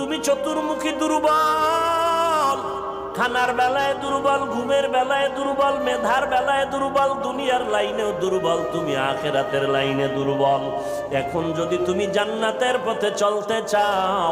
তুমি চতুর্মুখী দুর্বল, খানার বেলায় দুর্বল, ঘুমের বেলায় দুর্বল, মেধার বেলায় দুর্বল, দুনিয়ার লাইনেও দুর্বল, তুমি আখিরাতের লাইনে দুর্বল। এখন যদি তুমি জান্নাতের পথে চলতে চাও,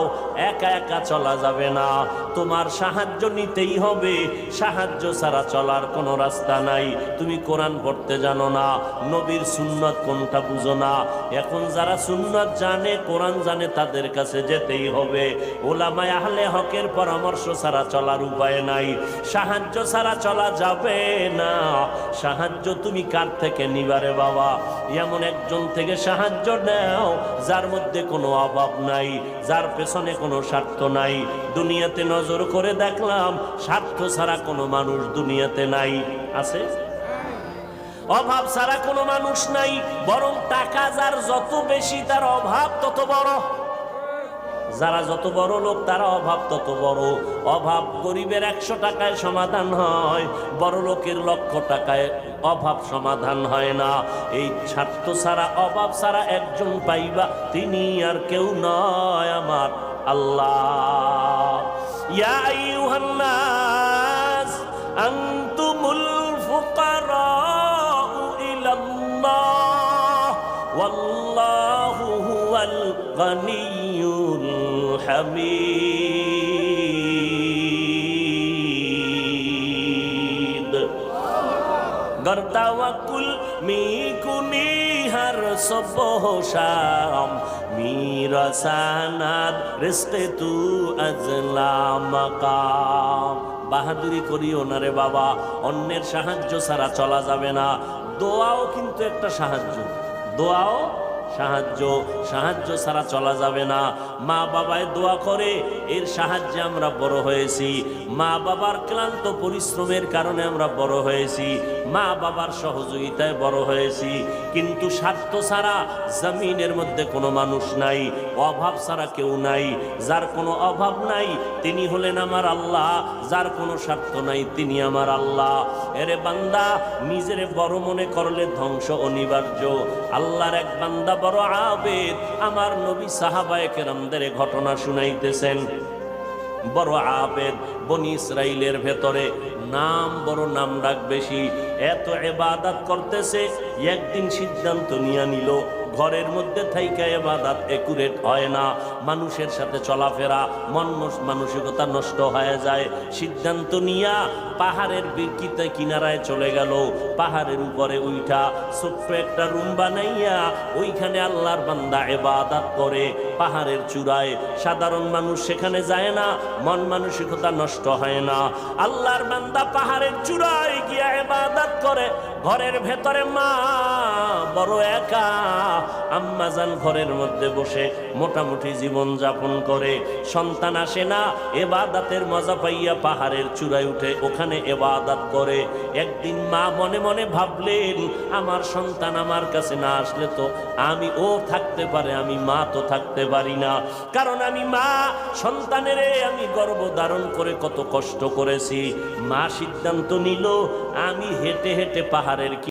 একা একা চলা যাবে না, তোমার সাহায্য নিতেই হবে। সাহায্য ছাড়া চলার কোনো রাস্তা নাই। তুমি কোরআন পড়তে জানো না, নবীর সুন্নাত কোনটা বুঝো না। এখন যারা সুন্নাত জানে, কোরআন জানে, তাদের কাছে যেতেই হবে। ওলামায়ে আহলে হকের পরামর্শ ছাড়া চলার উপায় নাই, সাহায্য ছাড়া চলা যাবে না। সাহায্য তুমি কার থেকে নিবারে বাবা? এমন একজন থেকে সাহায্য নাও যার মধ্যে কোনো অভাব নাই, যার পেছনে কোনো স্বার্থ নাই। দুনিয়াতে নজর করে দেখলাম স্বার্থ ছাড়া কোনো মানুষ দুনিয়াতে নাই। আছে? অভাব ছাড়া কোনো মানুষ নাই, বরং টাকা যার যত বেশি তার অভাব তত বড়। যারা যত বড় লোক তারা অভাব তত বড়। অভাব গরিবের 100 টাকায় সমাধান হয়, বড় লোকের 1,00,000 টাকায় অভাব সমাধান হয় না। এই স্বার্থ ছাড়া, অভাব ছাড়া একজন পাইবা, তিনি আর কেউ নয়, আমার আল্লাহ। ইয়া আইয়ুহান নাস আনতুমুল ফুকারাউ ইলাল্লাহ ওয়াল্লাহু হুয়াল গনিয়্যুল হামিদ। गर तवक्कुल मी कुनी हर सुबह शाम, मेरा सनद रिज़्क़ तू अज़ला मकाम। বাহাদুরি করিও না রে বাবা, অন্যের সাহায্য ছাড়া চলা যাবে না। দোয়াও কিন্তু একটা সাহায্য, দোয়াও সাহায্য, সাহায্য ছাড়া চলা যাবে না। মা বাবায় দোয়া করে, এর সাহায্যে আমরা বড় হয়েছি। মা বাবার ক্লান্ত পরিশ্রমের কারণে আমরা বড় হয়েছি, মা বাবার সহযোগিতায় বড় হয়েছি। কিন্তু স্বার্থ ছাড়া জমিনের মধ্যে কোনো মানুষ নাই, অভাব ছাড়া কেউ নাই। যার কোনো অভাব নাই তিনি হলেন আমার আল্লাহ, যার কোনো স্বার্থ নাই তিনি আমার আল্লাহ। এরে বান্দা, নিজেরে বড় মনে করলে ধ্বংস অনিবার্য। আল্লাহর এক বান্দা বড় আবেদ, আমার নবী সাহাবায়ে কেরামদের ঘটনা শুনাইতেছেন। বড় আবেদ, বনি ইসরাইলের ভেতরে নাম বড়, নাম ডাক বেশি, এত ইবাদত করতেছে। একদিন সিদ্ধান্ত নিয়ে নিল, ঘরের মধ্যে থাইকা ইবাদত একুরেট হয় না, মানুষের সাথে চলাফেরা, মানসিকতা নষ্ট হয়ে যায়। সিদ্ধান্ত নিয়া পাহাড়ের বিরকিতে কিনারায় চলে গেল। পাহাড়ের উপরে উঠা ছোট্ট একটা রুম বানাইয়া ওইখানে আল্লাহর বান্দা ইবাদত করে। পাহাড়ের চূড়ায় সাধারণ মানুষ সেখানে যায় না, মন মানসিকতা নষ্ট হয় না। আল্লাহর বান্দা পাহাড়ের চূড়ায় গিয়া ইবাদত করে। ঘরের ভেতরে মা বড় একা, আম্মাজান ঘরের মধ্যে বসে মোটামুটি জীবন যাপন করে। সন্তান আসে না, ইবাদতের মজা পাইয়া পাহাড়ের চূড়ায় উঠে ওখানে ইবাদত করে। একদিন মা মনে মনে ভাবলেন, আমার সন্তান আমার কাছে না আসলে তো আমি ও থাকতে পারে, আমি মা তো থাকতে পারি না। কারণ আমি মা, সন্তানের আমি গর্ভ ধারণ করে কত কষ্ট করেছি। মা সিদ্ধান্ত নিল, আমি হেঁটে হেঁটে পাহাড়ের